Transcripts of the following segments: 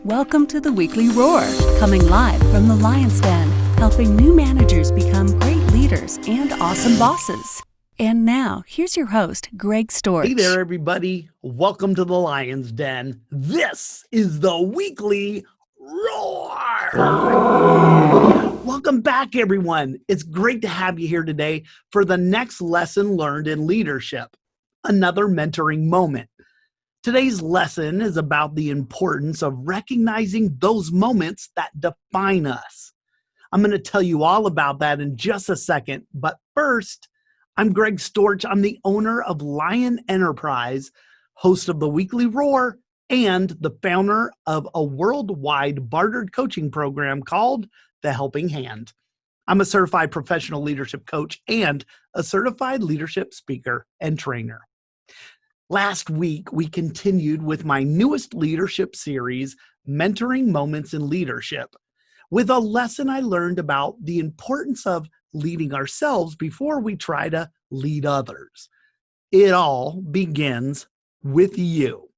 Welcome to the Weekly Roar, coming live from the Lion's Den, helping new managers become great leaders and awesome bosses. And now, here's your host, Greg Storch. Hey there, everybody. Welcome to the Lion's Den. This is the Weekly Roar. Welcome back, everyone. It's great to have you here today for the next lesson learned in leadership, another mentoring moment. Today's lesson is about the importance of recognizing those moments that define us. I'm going to tell you all about that in just a second, but first, I'm Greg Storch. I'm the owner of Lion Enterprise, host of the Weekly Roar, and the founder of a worldwide bartered coaching program called The Helping Hand. I'm a certified professional leadership coach and a certified leadership speaker and trainer. Last week, we continued with my newest leadership series, Mentoring Moments in Leadership, with a lesson I learned about the importance of leading ourselves before we try to lead others. It all begins with you.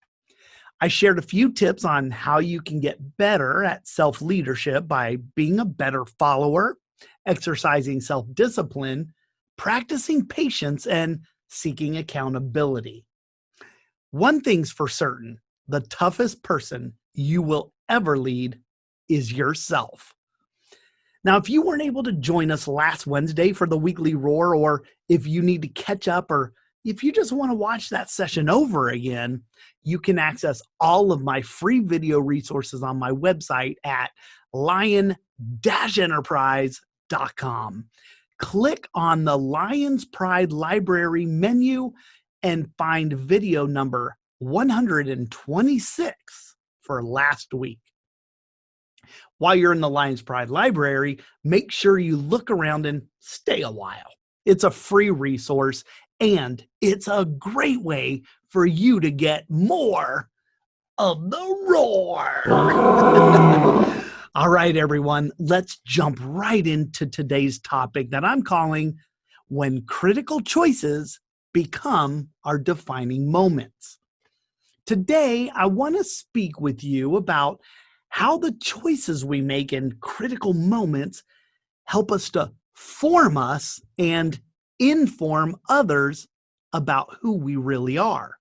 I shared a few tips on how you can get better at self-leadership by being a better follower, exercising self-discipline, practicing patience, and seeking accountability. One thing's for certain, the toughest person you will ever lead is yourself. Now, if you weren't able to join us last Wednesday for the Weekly Roar, or if you need to catch up, or if you just want to watch that session over again, you can access all of my free video resources on my website at lion-enterprise.com. Click on the Lion's Pride Library menu and find video number 126 for last week. While you're in the Lion's Pride Library, make sure you look around and stay a while. It's a free resource, and it's a great way for you to get more of the roar. All right, everyone, let's jump right into today's topic that I'm calling When Critical Choices Become Our Defining Moments. Today, I want to speak with you about how the choices we make in critical moments help us to form us and inform others about who we really are.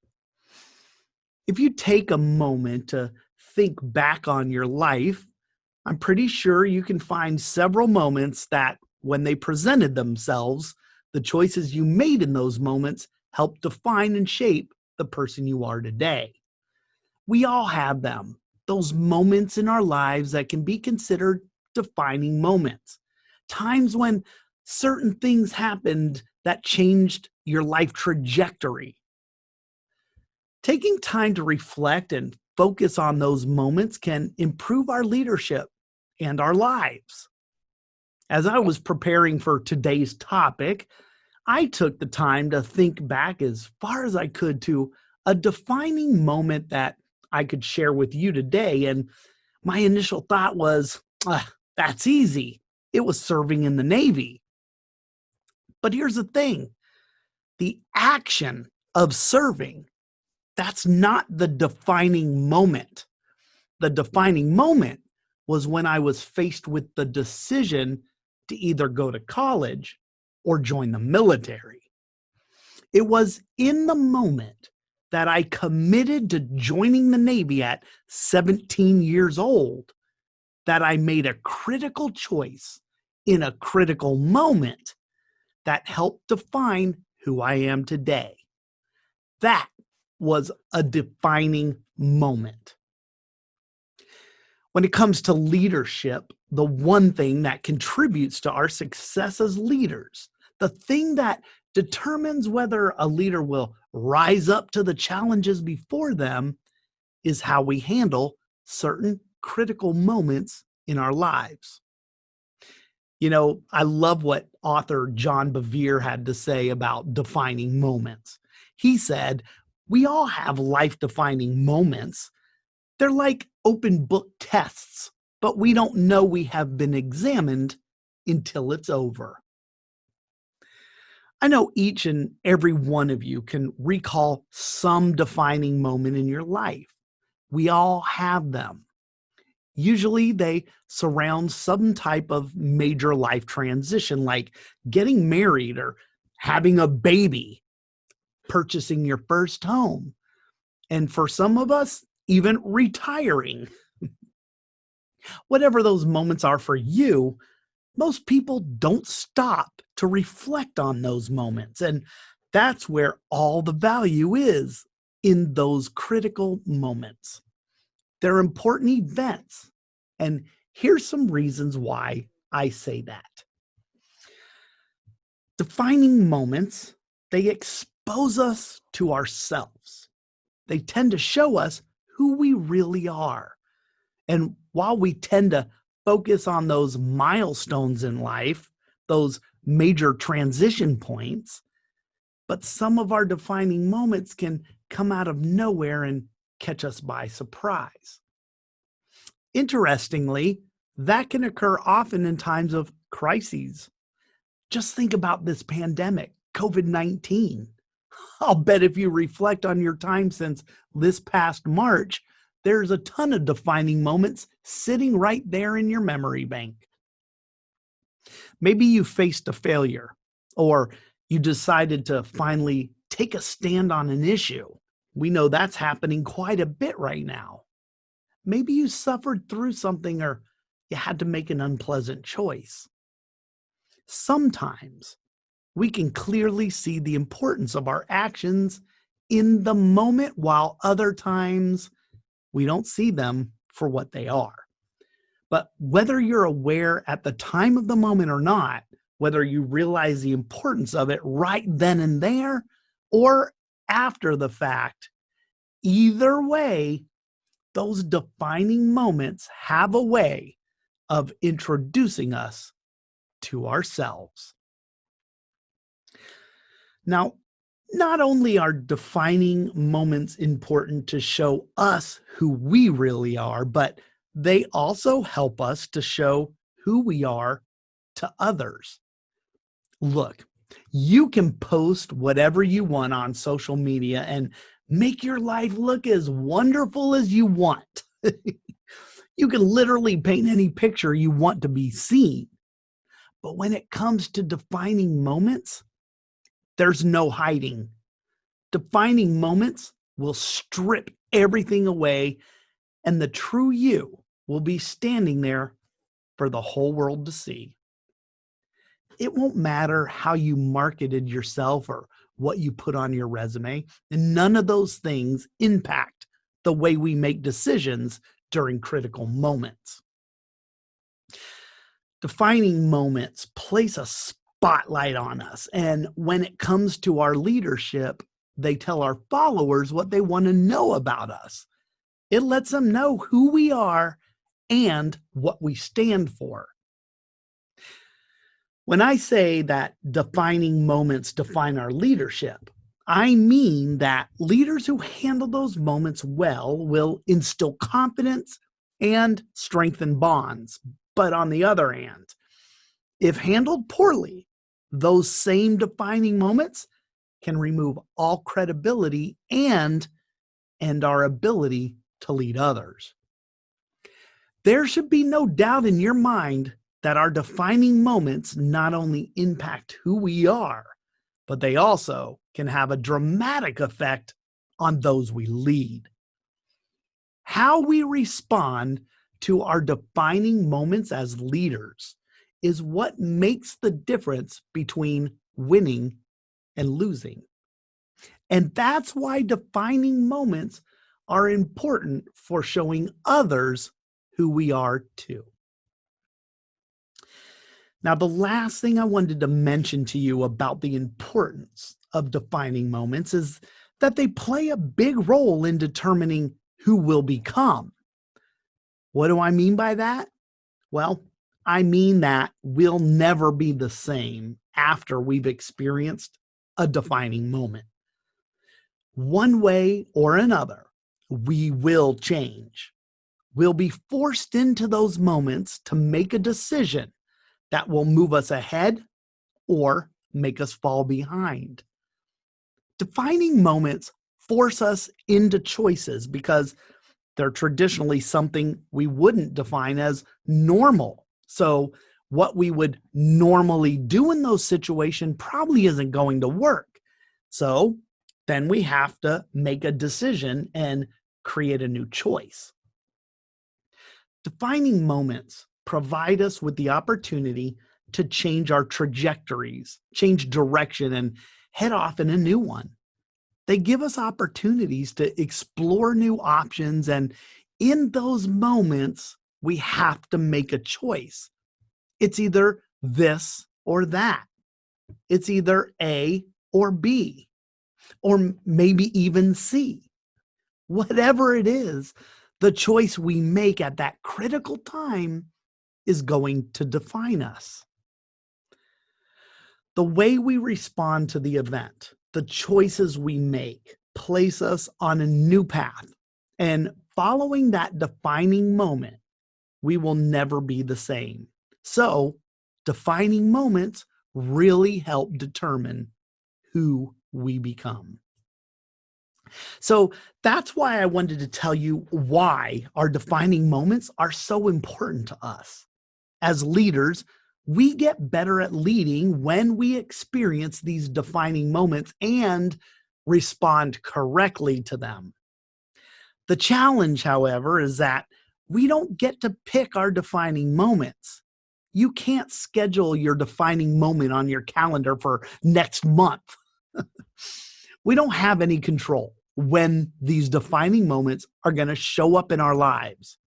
If you take a moment to think back on your life, I'm pretty sure you can find several moments that, when they presented themselves, the choices you made in those moments help define and shape the person you are today. We all have them, those moments in our lives that can be considered defining moments, times when certain things happened that changed your life trajectory. Taking time to reflect and focus on those moments can improve our leadership and our lives. As I was preparing for today's topic, I took the time to think back as far as I could to a defining moment that I could share with you today. And my initial thought was, that's easy. It was serving in the Navy. But here's the thing. The action of serving, that's not the defining moment. The defining moment was when I was faced with the decision to either go to college or join the military. It was in the moment that I committed to joining the Navy at 17 years old that I made a critical choice in a critical moment that helped define who I am today. That was a defining moment. When it comes to leadership, the one thing that contributes to our success as leaders, the thing that determines whether a leader will rise up to the challenges before them, is how we handle certain critical moments in our lives. You know, I love what author John Bevere had to say about defining moments. He said, we all have life-defining moments. They're like open book tests, but we don't know we have been examined until it's over. I know each and every one of you can recall some defining moment in your life. We all have them. Usually they surround some type of major life transition like getting married or having a baby, purchasing your first home, and for some of us, even retiring. Whatever those moments are for you, most people don't stop to reflect on those moments. And that's where all the value is, in those critical moments. They're important events. And here's some reasons why I say that. Defining moments, they expose us to ourselves. They tend to show us who we really are. And while we tend to focus on those milestones in life, those major transition points, but some of our defining moments can come out of nowhere and catch us by surprise. Interestingly, that can occur often in times of crises. Just think about this pandemic, COVID-19. I'll bet if you reflect on your time since this past March, there's a ton of defining moments sitting right there in your memory bank. Maybe you faced a failure, or you decided to finally take a stand on an issue. We know that's happening quite a bit right now. Maybe you suffered through something, or you had to make an unpleasant choice. Sometimes we can clearly see the importance of our actions in the moment, while other times we don't see them for what they are. But whether you're aware at the time of the moment or not, whether you realize the importance of it right then and there or after the fact, either way, those defining moments have a way of introducing us to ourselves. Now, not only are defining moments important to show us who we really are, but they also help us to show who we are to others. Look, you can post whatever you want on social media and make your life look as wonderful as you want. You can literally paint any picture you want to be seen. But when it comes to defining moments, there's no hiding. Defining moments will strip everything away, and the true you will be standing there for the whole world to see. It won't matter how you marketed yourself or what you put on your resume, and none of those things impact the way we make decisions during critical moments. Defining moments place a spotlight on us, and when it comes to our leadership, they tell our followers what they want to know about us. It lets them know who we are and what we stand for. When I say that defining moments define our leadership, I mean that leaders who handle those moments well will instill confidence and strengthen bonds. But on the other hand, if handled poorly, those same defining moments can remove all credibility and our ability to lead others. There should be no doubt in your mind that our defining moments not only impact who we are, but they also can have a dramatic effect on those we lead. How we respond to our defining moments as leaders is what makes the difference between winning and losing. And that's why defining moments are important for showing others who we are too. Now, the last thing I wanted to mention to you about the importance of defining moments is that they play a big role in determining who we'll become. What do I mean by that? Well, I mean that we'll never be the same after we've experienced a defining moment. One way or another, we will change. We'll be forced into those moments to make a decision that will move us ahead or make us fall behind. Defining moments force us into choices because They're traditionally something we wouldn't define as normal. So what we would normally do in those situations probably isn't going to work. So then we have to make a decision and create a new choice. Defining moments provide us with the opportunity to change our trajectories, change direction, and head off in a new one. They give us opportunities to explore new options, and in those moments, we have to make a choice. It's either this or that. It's either A or B, or maybe even C. Whatever it is, the choice we make at that critical time is going to define us. The way we respond to the event, the choices we make, place us on a new path. And following that defining moment, we will never be the same. So, defining moments really help determine who we become. So, that's why I wanted to tell you why our defining moments are so important to us. As leaders, we get better at leading when we experience these defining moments and respond correctly to them. The challenge, however, is that we don't get to pick our defining moments. You can't schedule your defining moment on your calendar for next month. We don't have any control when these defining moments are going to show up in our lives.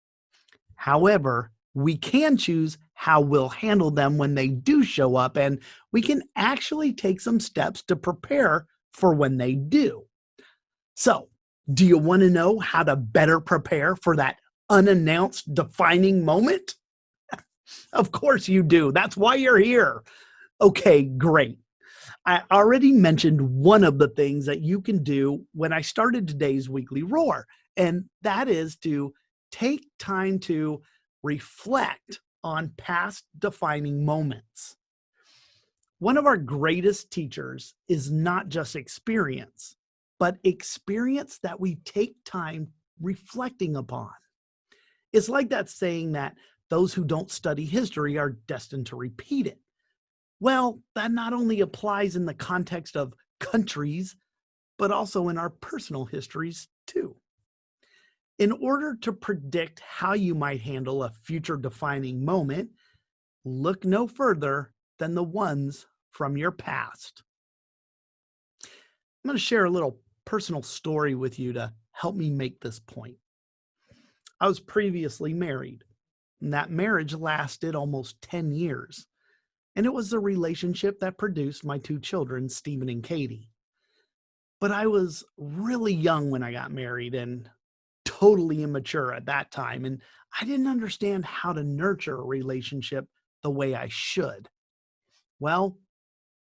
However, we can choose how we'll handle them when they do show up, and we can actually take some steps to prepare for when they do. So, do you want to know how to better prepare for that unannounced defining moment? Of course you do. That's why you're here. Okay, great. I already mentioned one of the things that you can do when I started today's weekly roar, and that is to take time to reflect on past defining moments. One of our greatest teachers is not just experience, but experience that we take time reflecting upon. It's like that saying that those who don't study history are destined to repeat it. Well, that not only applies in the context of countries, but also in our personal histories too. In order to predict how you might handle a future defining moment, look no further than the ones from your past. I'm going to share a little personal story with you to help me make this point. I was previously married, and that marriage lasted almost 10 years. And it was the relationship that produced my two children, Stephen and Katie. But I was really young when I got married and totally immature at that time. And I didn't understand how to nurture a relationship the way I should. Well,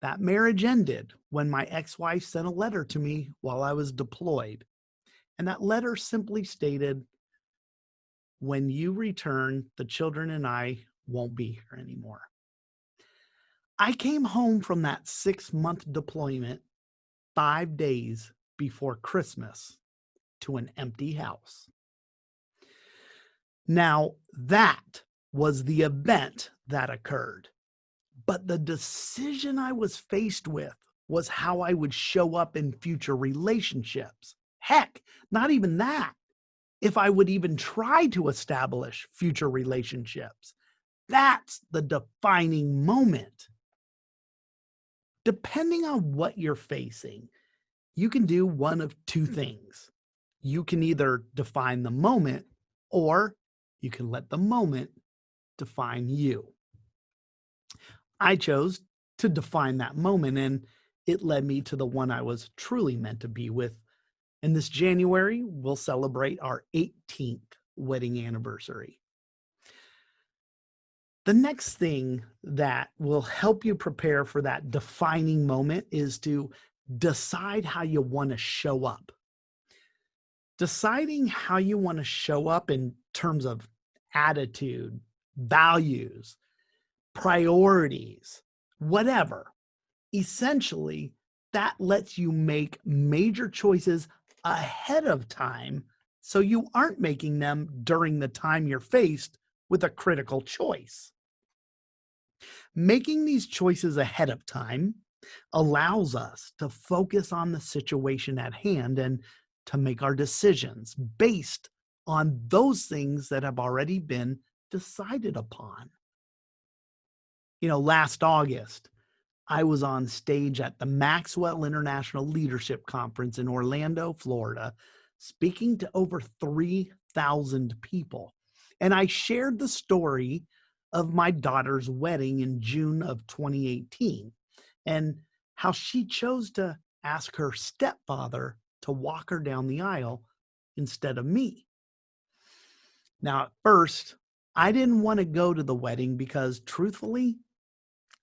that marriage ended when my ex-wife sent a letter to me while I was deployed. And that letter simply stated, "When you return, the children and I won't be here anymore." I came home from that 6-month deployment 5 days before Christmas to an empty house. Now, that was the event that occurred. But the decision I was faced with was how I would show up in future relationships. Heck, not even that. If I would even try to establish future relationships. That's the defining moment. Depending on what you're facing, you can do one of two things. You can either define the moment, or you can let the moment define you. I chose to define that moment, and it led me to the one I was truly meant to be with. And this January, we'll celebrate our 18th wedding anniversary. The next thing that will help you prepare for that defining moment is to decide how you want to show up. Deciding how you want to show up in terms of attitude, values, priorities, whatever. Essentially, that lets you make major choices ahead of time so you aren't making them during the time you're faced with a critical choice. Making these choices ahead of time allows us to focus on the situation at hand and to make our decisions based on those things that have already been decided upon. Last August, I was on stage at the Maxwell International Leadership Conference in Orlando, Florida, speaking to over 3,000 people. And I shared the story of my daughter's wedding in June of 2018 and how she chose to ask her stepfather to walk her down the aisle instead of me. Now, at first, I didn't want to go to the wedding because, truthfully,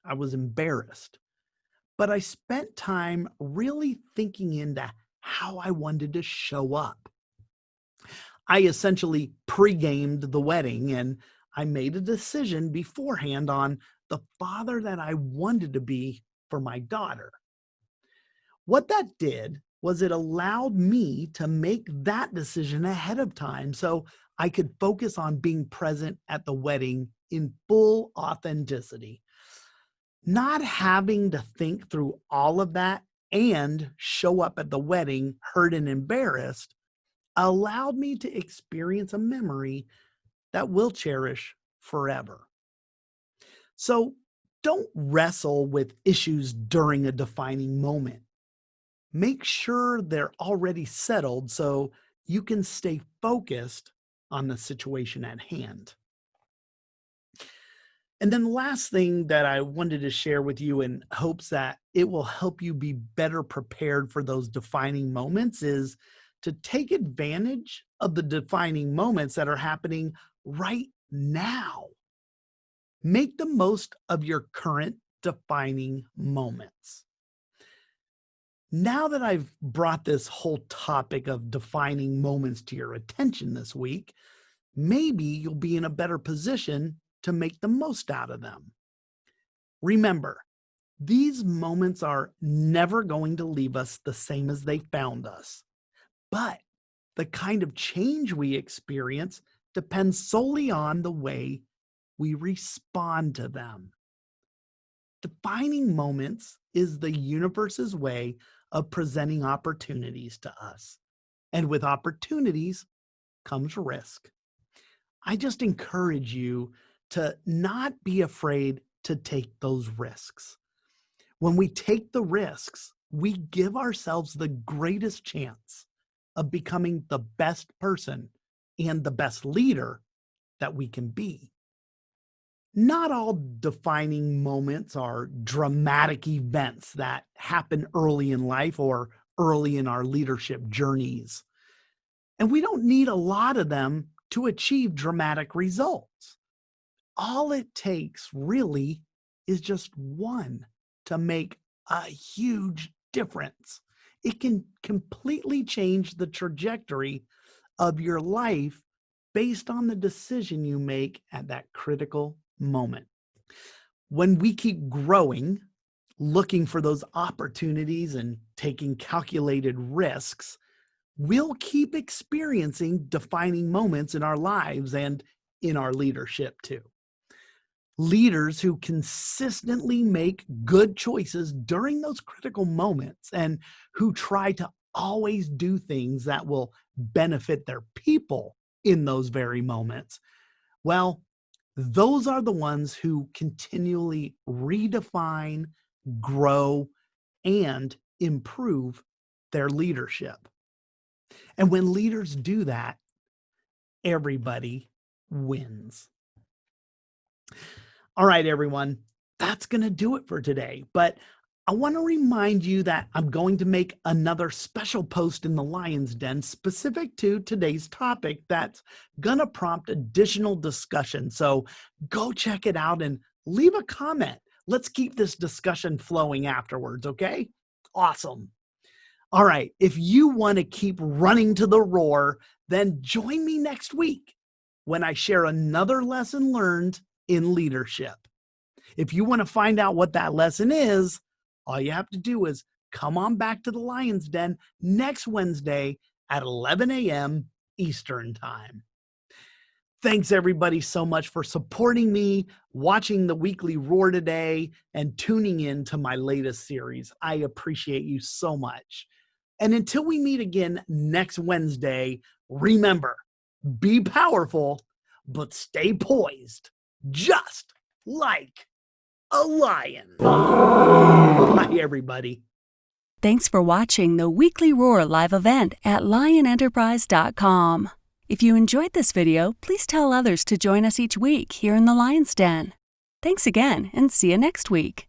I was embarrassed. But I spent time really thinking into how I wanted to show up. I essentially pre-gamed the wedding, and I made a decision beforehand on the father that I wanted to be for my daughter. What that did was it allowed me to make that decision ahead of time so I could focus on being present at the wedding in full authenticity. Not having to think through all of that and show up at the wedding hurt and embarrassed allowed me to experience a memory that we'll cherish forever. So don't wrestle with issues during a defining moment. Make sure they're already settled so you can stay focused on the situation at hand. And then the last thing that I wanted to share with you in hopes that it will help you be better prepared for those defining moments is to take advantage of the defining moments that are happening right now. Make the most of your current defining moments. Now that I've brought this whole topic of defining moments to your attention this week, maybe you'll be in a better position to make the most out of them. Remember, these moments are never going to leave us the same as they found us, but the kind of change we experience depends solely on the way we respond to them. Defining moments is the universe's way of presenting opportunities to us. And with opportunities comes risk. I just encourage you to not be afraid to take those risks. When we take the risks, we give ourselves the greatest chance of becoming the best person and the best leader that we can be. Not all defining moments are dramatic events that happen early in life or early in our leadership journeys. And we don't need a lot of them to achieve dramatic results. All it takes really is just one to make a huge difference. It can completely change the trajectory of your life based on the decision you make at that critical moment. When we keep growing, looking for those opportunities and taking calculated risks, we'll keep experiencing defining moments in our lives and in our leadership too. Leaders who consistently make good choices during those critical moments and who try to always do things that will benefit their people in those very moments, well, those are the ones who continually redefine, grow, and improve their leadership. And when leaders do that, everybody wins. All right, everyone, that's going to do it for today. But I want to remind you that I'm going to make another special post in the Lion's Den specific to today's topic that's going to prompt additional discussion. So go check it out and leave a comment. Let's keep this discussion flowing afterwards, okay? Awesome. All right, if you want to keep running to the roar, then join me next week when I share another lesson learned in leadership. If you want to find out what that lesson is, all you have to do is come on back to the Lion's Den next Wednesday at 11 a.m. Eastern Time. Thanks everybody so much for supporting me, watching the weekly Roar today, and tuning in to my latest series. I appreciate you so much. And until we meet again next Wednesday, remember, be powerful, but stay poised, just like a lion. Bye, everybody. Thanks for watching the Weekly Roar live event at lionenterprise.com. If you enjoyed this video, please tell others to join us each week here in the Lion's Den. Thanks again, and see you next week.